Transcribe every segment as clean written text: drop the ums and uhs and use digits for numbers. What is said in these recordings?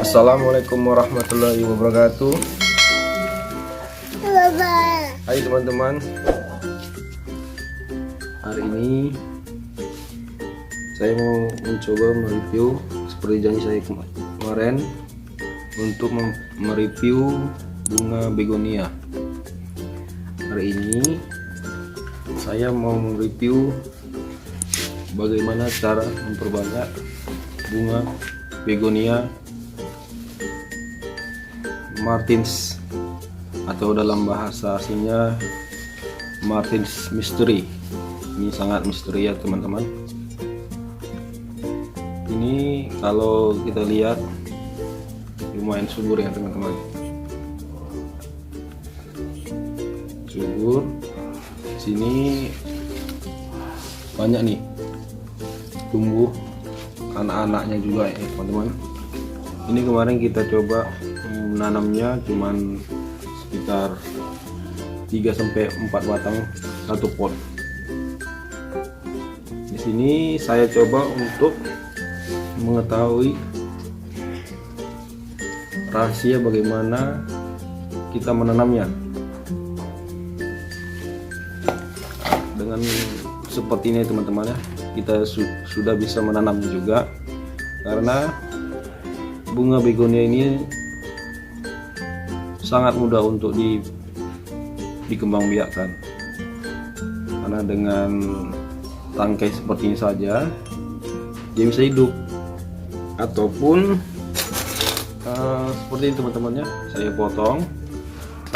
Assalamualaikum warahmatullahi wabarakatuh. Hai teman-teman, hari ini saya mau mencoba mereview seperti janji saya kemarin untuk mereview bunga begonia. Hari ini saya mau mereview bagaimana cara memperbanyak bunga begonia Martins, atau dalam bahasa aslinya Martins Mystery. Ini sangat misteri ya teman-teman. Ini kalau kita lihat lumayan subur ya teman-teman. Subur. Sini banyak nih tumbuh anak-anaknya juga ya teman-teman. Ini kemarin kita coba menanamnya cuman sekitar 3-4 batang satu pot. Di sini saya coba untuk mengetahui rahasia bagaimana kita menanamnya. Dengan seperti ini teman-teman ya, kita sudah bisa menanamnya juga, karena bunga begonia ini sangat mudah untuk dikembangbiakkan, karena dengan tangkai seperti ini saja dia bisa hidup. Ataupun seperti ini teman-temannya, saya potong,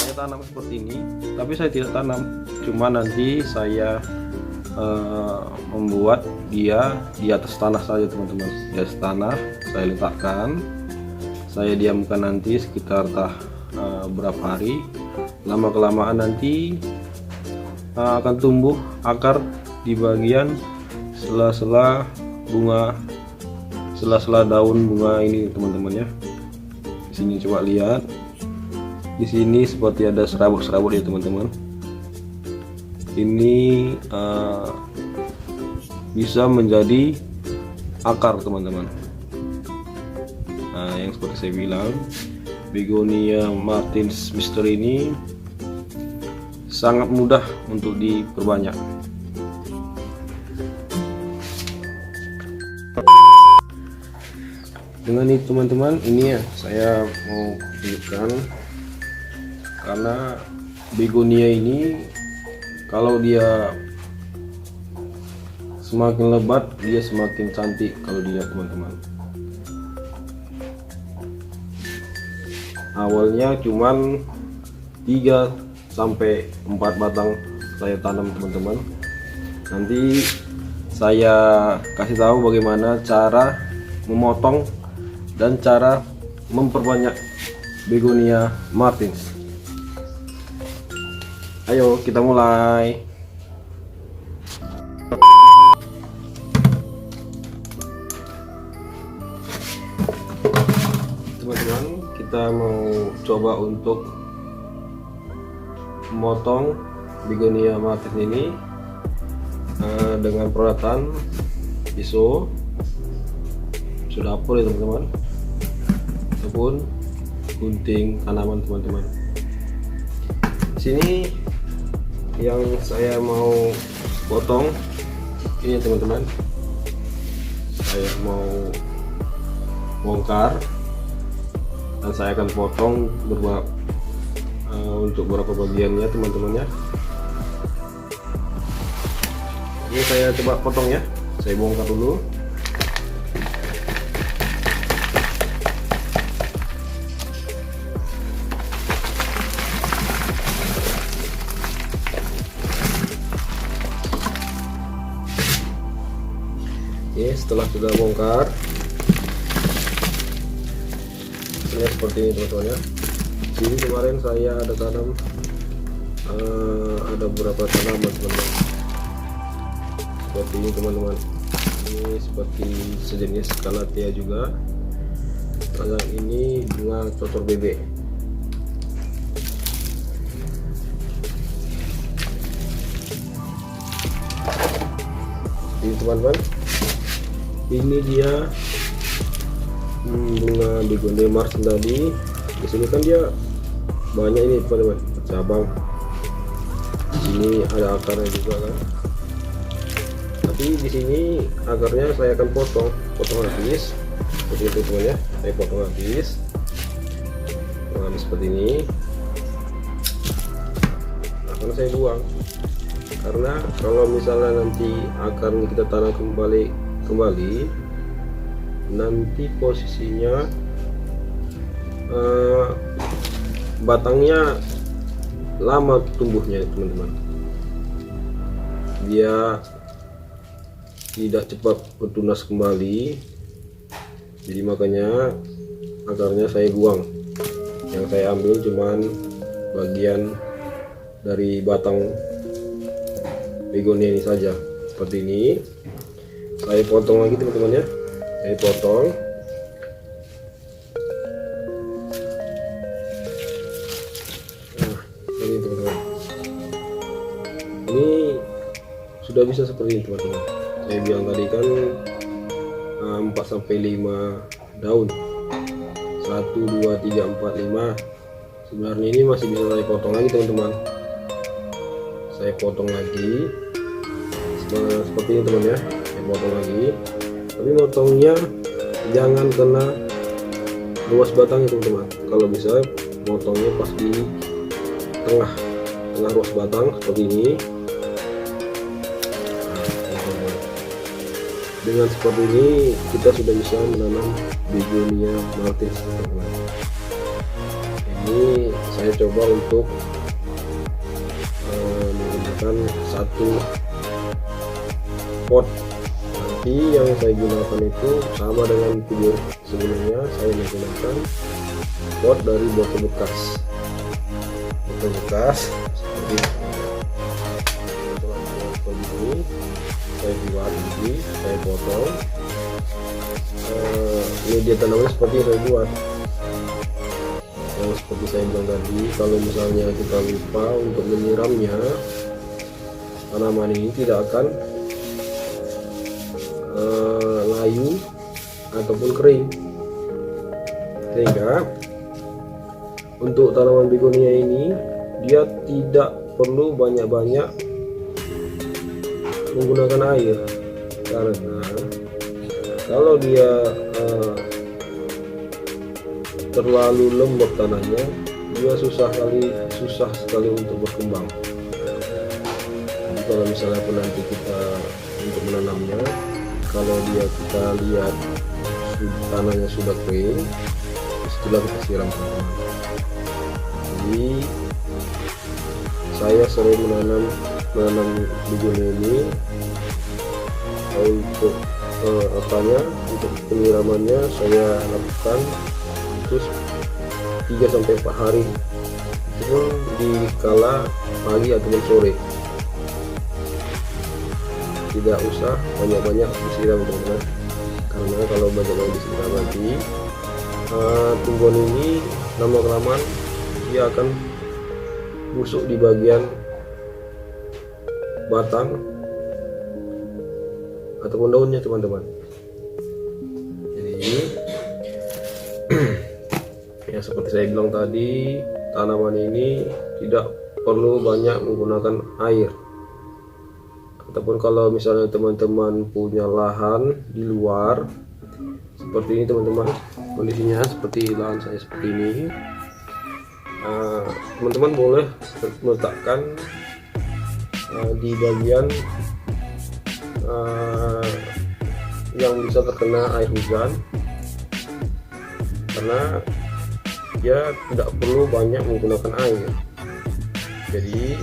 saya tanam seperti ini, tapi saya tidak tanam, cuma nanti saya membuat dia di atas tanah saja teman-teman. Di atas tanah saya letakkan, saya diamkan nanti sekitar berapa hari. Lama kelamaan nanti akan tumbuh akar di bagian sela-sela bunga, sela-sela daun bunga ini teman-teman ya. Di sini coba lihat, di sini seperti ada serabut-serabut ya teman-teman. Ini bisa menjadi akar teman-teman. Nah, yang seperti saya bilang, begonia Martins Mystery ini sangat mudah untuk diperbanyak. Dengan itu teman-teman, ini ya saya mau tunjukkan, karena begonia ini kalau dia semakin lebat dia semakin cantik kalau dilihat teman-teman. Awalnya cuman 3-4 batang saya tanam teman-teman. Nanti saya kasih tahu bagaimana cara memotong dan cara memperbanyak begonia Martins. Ayo kita mulai. Teman-teman, kita mau coba untuk memotong begonia Martins ini dengan peralatan pisau dapur ya teman-teman, ataupun gunting tanaman teman-teman. Di sini yang saya mau potong ini teman-teman, saya mau bongkar dan saya akan potong untuk beberapa bagiannya teman-teman ya. Ini saya coba potong ya, saya bongkar dulu. Oke, setelah sudah bongkar, hasilnya seperti ini teman-teman ya. Jadi kemarin saya ada tanam ada beberapa tanaman teman-teman, seperti ini teman-teman. Ini seperti sejenis calathea juga. Yang ini bunga cocor bebek. Ini teman-teman, ini dia bunga begonia Mars tadi. Di sini kan dia banyak ini teman-teman, cabang. Di sini ada akarnya juga kan. Tapi di sini akarnya saya akan potong habis. Seperti itu teman ya. Saya potong habis seperti ini. Akan saya buang. Karena kalau misalnya nanti akarnya kita tanam kembali, nanti posisinya batangnya lama tumbuhnya teman-teman, dia tidak cepat bertunas kembali. Jadi makanya akarnya saya buang. Yang saya ambil cuman bagian dari batang begonia ini saja. Seperti ini. Saya potong lagi teman-teman ya. Saya potong. Nah, ini teman-teman. Ini sudah bisa seperti ini teman-teman. Saya bilang tadi kan 4-5 daun. 1, 2, 3, 4, 5. Sebenarnya ini masih bisa saya potong lagi teman-teman. Saya potong lagi seperti ini teman ya. Saya potong lagi, tapi potongnya jangan kena ruas batangnya teman-teman. Kalau bisa potongnya pas di tengah ruas batang seperti ini. Dengan seperti ini kita sudah bisa menanam begonia martis teman-teman. Ini saya coba untuk menggunakan satu pot. Nanti yang saya gunakan itu sama dengan video sebelumnya, saya menggunakan pot dari botol bekas seperti ini. Saya buat ini, saya potong. Media tanamnya seperti yang saya buat. Yang seperti saya bilang tadi, kalau misalnya kita lupa untuk menyiramnya, tanaman ini tidak akan layu ataupun kering. Sehingga untuk tanaman begonia ini dia tidak perlu banyak-banyak menggunakan air, karena kalau dia terlalu lembab tanahnya, dia susah sekali untuk berkembang. Jadi kalau misalnya pun nanti kita untuk menanamnya, kalau kita lihat tanahnya sudah kering, setelah kita siram teman-teman. Jadi saya sering menanam begonia ini untuk untuk penyiramannya saya lakukan terus 3-4 hari, itu di kala pagi ataupun sore. Tidak usah banyak-banyak disiram teman-teman, karena kalau banyak-banyak disiram nanti tumbuhan ini lama-kelamaan dia akan busuk di bagian batang ataupun daunnya teman-teman. Jadi ya seperti saya bilang tadi, tanaman ini tidak perlu banyak menggunakan air. Ataupun kalau misalnya teman-teman punya lahan di luar seperti ini teman-teman, kondisinya seperti lahan saya seperti ini, teman-teman boleh meletakkan di bagian yang bisa terkena air hujan, karena dia tidak perlu banyak menggunakan air. Jadi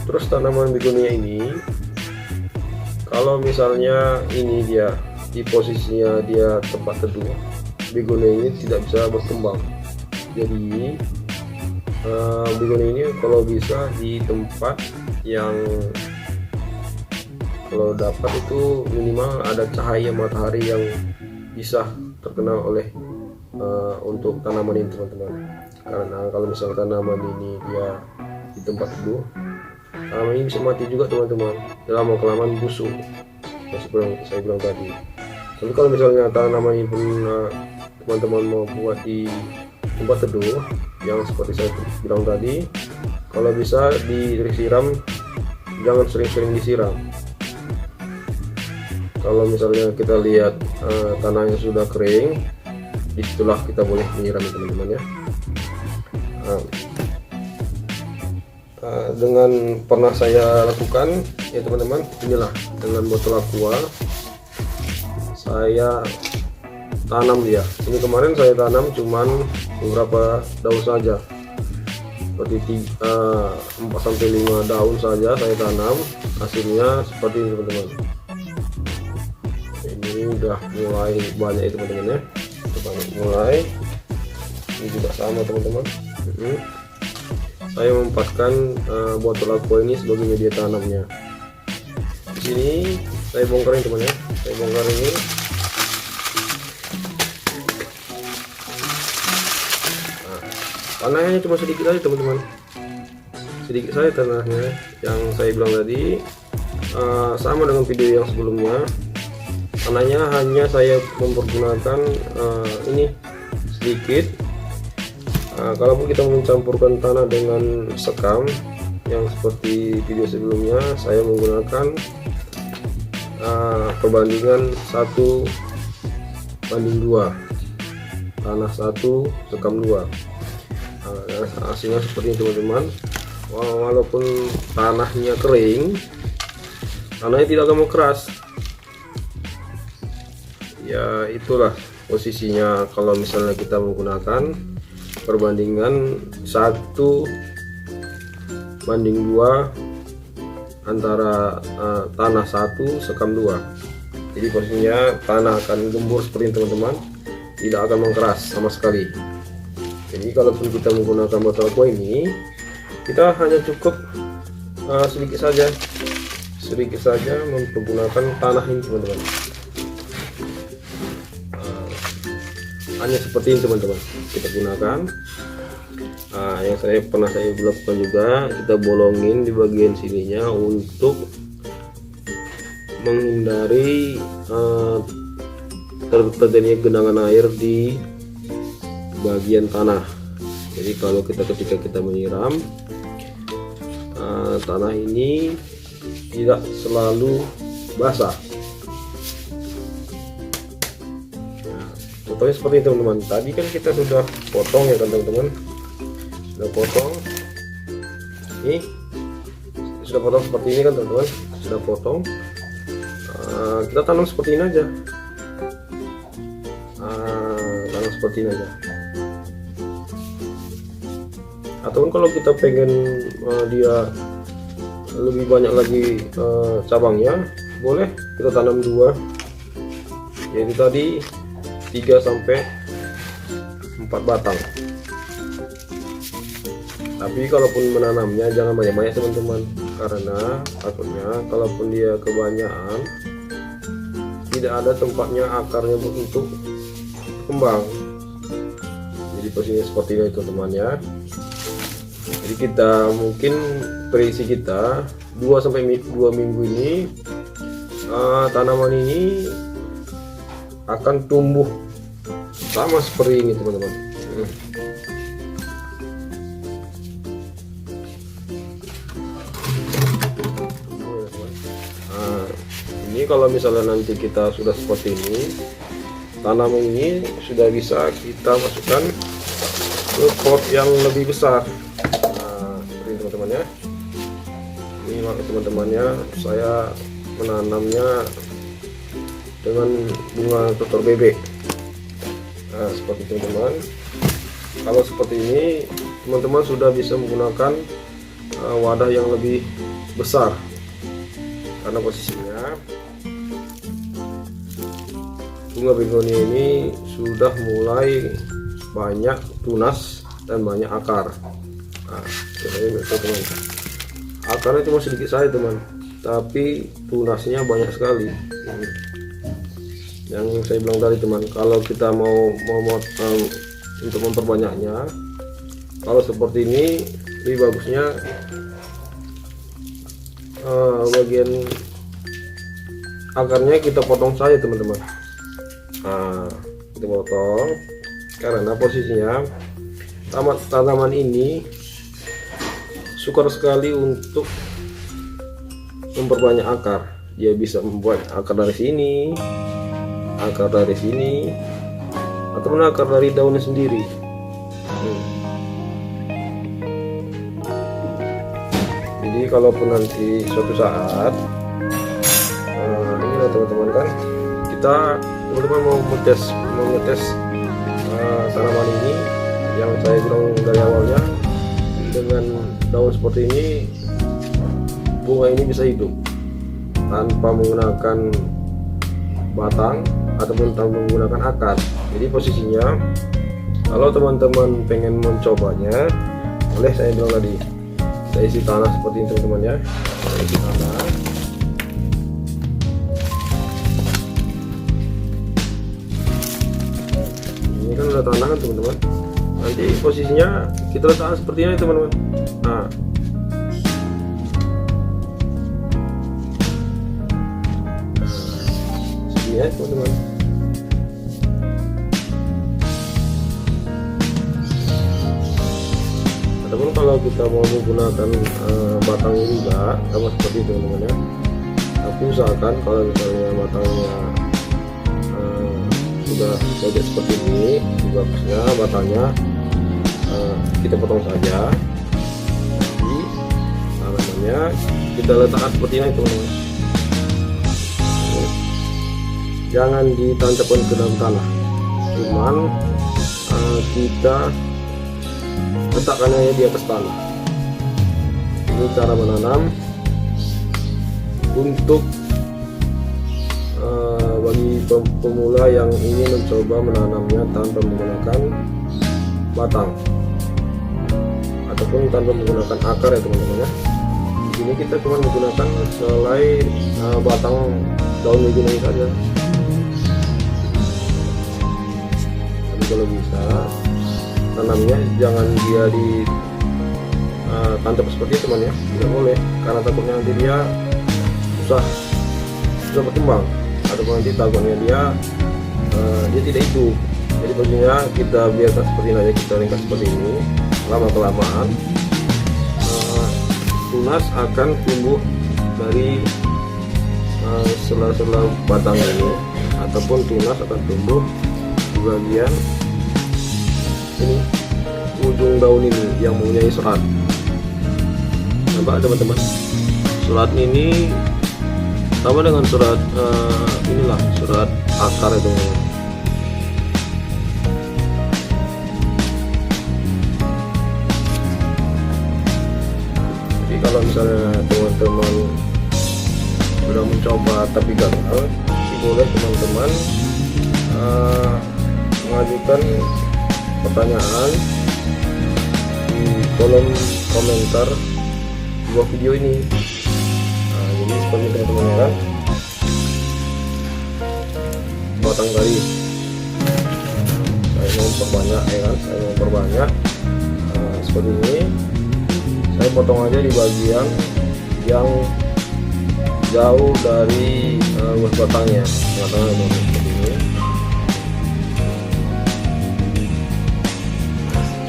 terus tanaman begonia ini, kalau misalnya ini dia di posisinya dia tempat teduh, begonia ini tidak bisa berkembang. Jadi begonia ini kalau bisa di tempat yang kalau dapat itu minimal ada cahaya matahari yang bisa terkena oleh untuk tanaman ini teman-teman. Karena kalau misalnya tanaman ini dia di tempat teduh, tanaman ini bisa mati juga teman-teman, lama kelamaan busuk. Seperti saya bilang tadi, Tapi kalau misalnya tanaman ini pun teman-teman mau buat di tempat teduh yang seperti saya bilang tadi, kalau bisa disiram, jangan sering-sering disiram. Kalau misalnya kita lihat tanahnya sudah kering, disitulah kita boleh menyiram teman-teman ya. Dengan pernah saya lakukan ya teman-teman, inilah dengan botol aqua saya tanam dia. Ini kemarin saya tanam cuman beberapa daun saja, seperti 4-5 daun saja saya tanam. Hasilnya seperti ini teman-teman. Ini udah mulai banyak itu teman-teman ya, mulai. Ini juga sama teman-teman. Saya memanfaatkan botol aqua ini sebagai media tanamnya. Di sini saya bongkar ini teman ya, saya bongkar ini. Tanahnya cuma sedikit aja teman-teman, sedikit saja tanahnya. Yang saya bilang tadi sama dengan video yang sebelumnya, tanahnya hanya saya mempergunakan ini sedikit. Kalaupun kita mencampurkan tanah dengan sekam yang seperti video sebelumnya, saya menggunakan perbandingan 1:2, tanah 1 sekam 2. Hasilnya seperti ini teman-teman. Walaupun tanahnya kering, tanahnya tidak akan keras ya. Itulah posisinya kalau misalnya kita menggunakan perbandingan 1:2 antara tanah 1 sekam 2. Jadi posisinya tanah akan gembur seperti ini teman-teman, tidak akan mengeras sama sekali. Jadi kalaupun kita menggunakan botol aqua ini, kita hanya cukup sedikit saja menggunakan tanah ini teman-teman. Hanya seperti ini teman-teman kita gunakan. Yang pernah saya lakukan juga, kita bolongin di bagian sininya untuk menghindari terjadinya genangan air di bagian tanah. Jadi kalau ketika kita menyiram, tanah ini tidak selalu basah. Contohnya seperti itu teman-teman. Tadi kan kita sudah potong ya kan teman-teman, sudah potong. Ini sudah potong seperti ini kan teman-teman, sudah potong. Kita tanam seperti ini aja, tanam seperti ini aja. Ataupun kalau kita pengen dia lebih banyak lagi cabangnya, boleh kita tanam 2, yaitu tadi 3-4 batang. Tapi kalaupun menanamnya jangan banyak-banyak teman-teman, karena takutnya kalaupun dia kebanyakan tidak ada tempatnya akarnya untuk kembang. Jadi posisinya seperti ini teman-teman ya. Jadi kita mungkin prediksi kita 2 minggu ini tanaman ini akan tumbuh sama seperti ini teman-teman. Ini kalau misalnya nanti kita sudah seperti ini, tanaman ini sudah bisa kita masukkan ke pot yang lebih besar. Seperti teman-teman ya. Ini teman-temannya, saya menanamnya dengan bunga tutor bebek. Seperti teman-teman. Kalau seperti ini, teman-teman sudah bisa menggunakan wadah yang lebih besar, karena posisinya bunga begonia ini sudah mulai banyak tunas dan banyak akar. Teman, akarnya cuma sedikit saja teman, tapi tunasnya banyak sekali. Yang saya bilang tadi teman, kalau kita mau untuk memperbanyaknya, kalau seperti ini lebih bagusnya bagian akarnya kita potong saja teman-teman. Nah, kita potong karena posisinya tanaman ini sukar sekali untuk memperbanyak akar. Dia bisa membuat akar dari sini, akar dari sini, ataupun akar dari daunnya sendiri. Jadi kalaupun nanti suatu saat ini loh teman-teman, kan kita teman-teman mau ngetes tanaman ini yang saya bilang dari awalnya, dengan daun seperti ini bunga ini bisa hidup tanpa menggunakan batang ataupun tanpa menggunakan akar. Jadi posisinya kalau teman-teman pengen mencobanya, boleh saya bilang tadi, saya isi tanah seperti ini teman-teman ya. Saya isi tanah. Ini kan udah tanah kan teman-teman. Nanti posisinya kita letakkan seperti ini teman-teman. Nah, ya teman-teman. Ataupun kalau kita mau menggunakan batangnya juga sama seperti itu teman-teman ya. Tapi usahakan kalau misalnya batangnya sudah sobek seperti ini, bagusnya batangnya kita potong saja. Jadi tanamannya kita letakkan seperti ini teman-teman. Jangan ditancapkan ke dalam tanah, cuman kita letakkannya di atas tanah. Ini cara menanam untuk bagi pemula yang ingin mencoba menanamnya tanpa menggunakan batang ataupun tanpa menggunakan akar ya teman-teman ya. Di sini kita cuma menggunakan selai batang daun ini saja. Kalau bisa tanamnya jangan dia di tancap seperti itu teman ya, tidak boleh, karena takutnya nanti dia susah berkembang, atau nanti takutnya dia tidak hidup. Jadi posisinya kita biarkan seperti ini aja, kita ringkas seperti ini. Lama kelamaan tunas akan tumbuh dari sela-sela batang ini, ataupun tunas akan tumbuh di bagian ini ujung daun ini yang mempunyai serat. Nampak teman-teman, serat ini sama dengan serat inilah serat akar itu. Jadi kalau misalnya teman-teman sudah mencoba tapi gagal, boleh teman-teman mengajukan pertanyaan di kolom komentar di bawah video ini. Nah, jadi seperti teman-teman ya kan, batang tadi saya mau memperbanyak ya kan, saya mau memperbanyak seperti ini. Saya potong aja di bagian yang jauh dari batangnya seperti ini.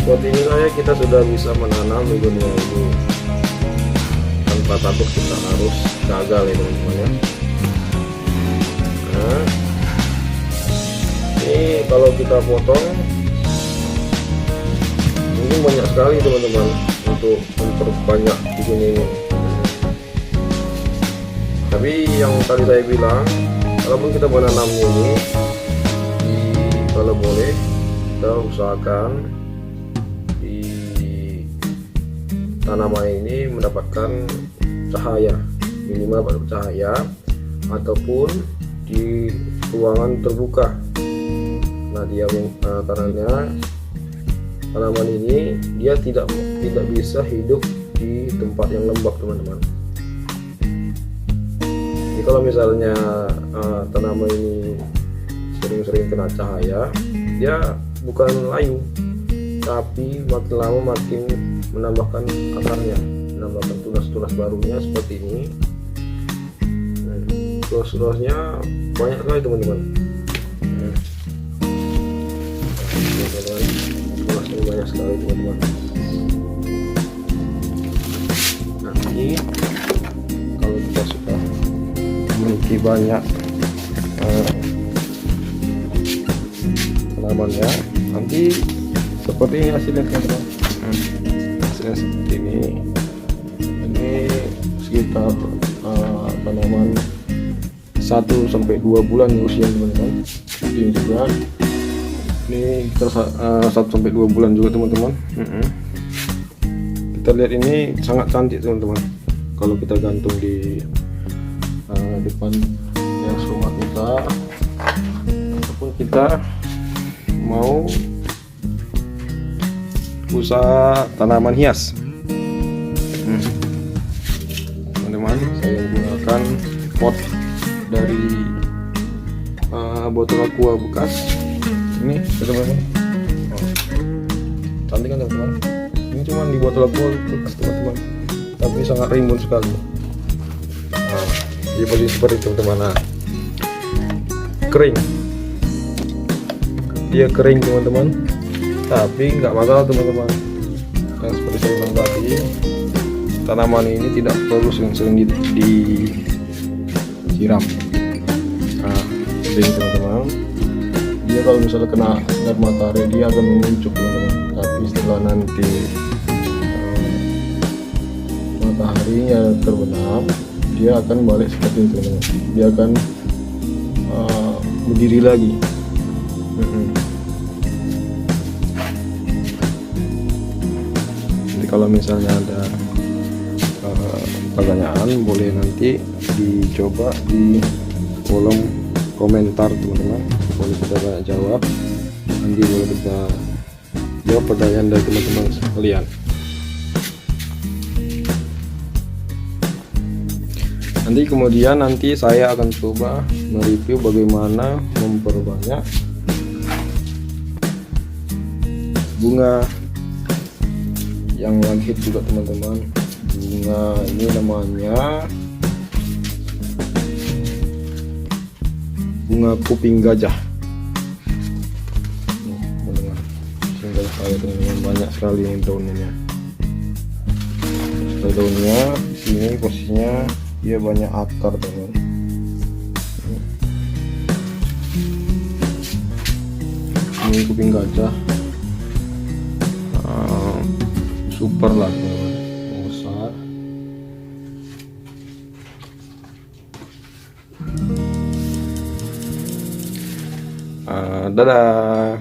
Seperti ini saja kita sudah bisa menanam begonia ini tanpa takut kita harus gagal ya teman-teman ya. Nah, ini kalau kita potong mungkin banyak sekali teman-teman untuk memperbanyak begonia ini. Tapi yang tadi saya bilang, kalaupun kita menanamnya ini, kalau boleh kita usahakan tanaman ini mendapatkan cahaya, minimal cahaya, ataupun di ruangan terbuka. Nah dia karena tanaman ini dia tidak bisa hidup di tempat yang lembab teman-teman. Jadi kalau misalnya tanaman ini sering-sering kena cahaya, dia bukan layu, tapi makin lama makin menambahkan akarnya, menambahkan tunas-tunas barunya seperti ini. Tunas-tunasnya banyak sekali teman-teman. teman-teman. Luasnya banyak sekali teman-teman. Nanti kalau kita sudah memiliki banyak tanamannya, nanti seperti ini hasilnya teman-teman. Hasilnya seperti ini sekitar tanaman 1-2 bulan usia teman-teman. Ini juga ini kita 1-2 bulan juga teman-teman. Kita lihat ini sangat cantik teman-teman. Kalau kita gantung di depan yang rumah kita, ataupun kita mau usaha tanaman hias, teman-teman, saya menggunakan pot dari botol aqua bekas ini teman-teman. Cantik kan teman-teman. Ini cuma di botol aqua bekas teman-teman, tapi sangat rimbun sekali. Di posisi seperti itu teman-teman. Kering, dia kering teman-teman, tapi nggak masalah teman-teman. Dan seperti saya bilang tadi, tanaman ini tidak perlu sering-sering disiram. Ini teman-teman, dia kalau misalnya kena sinar matahari dia akan menguncuk teman-teman. Tapi setelah nanti mataharinya terbenam, dia akan balik seperti itu teman-teman. Dia akan berdiri lagi. Jadi kalau misalnya ada pertanyaan, boleh nanti dicoba di kolom komentar teman-teman. Boleh kita banyak jawab, nanti boleh kita jawab pertanyaan dari teman-teman sekalian. Nanti kemudian saya akan coba mereview bagaimana memperbanyak bunga yang lagi hit juga teman-teman. Bunga ini namanya bunga kuping gajah. Teman-teman, tinggal saya teman-teman, banyak sekali yang daunnya. Daunnya di sini posisinya dia banyak akar teman. Ini kuping gajah super lah teman, besar. Dadah.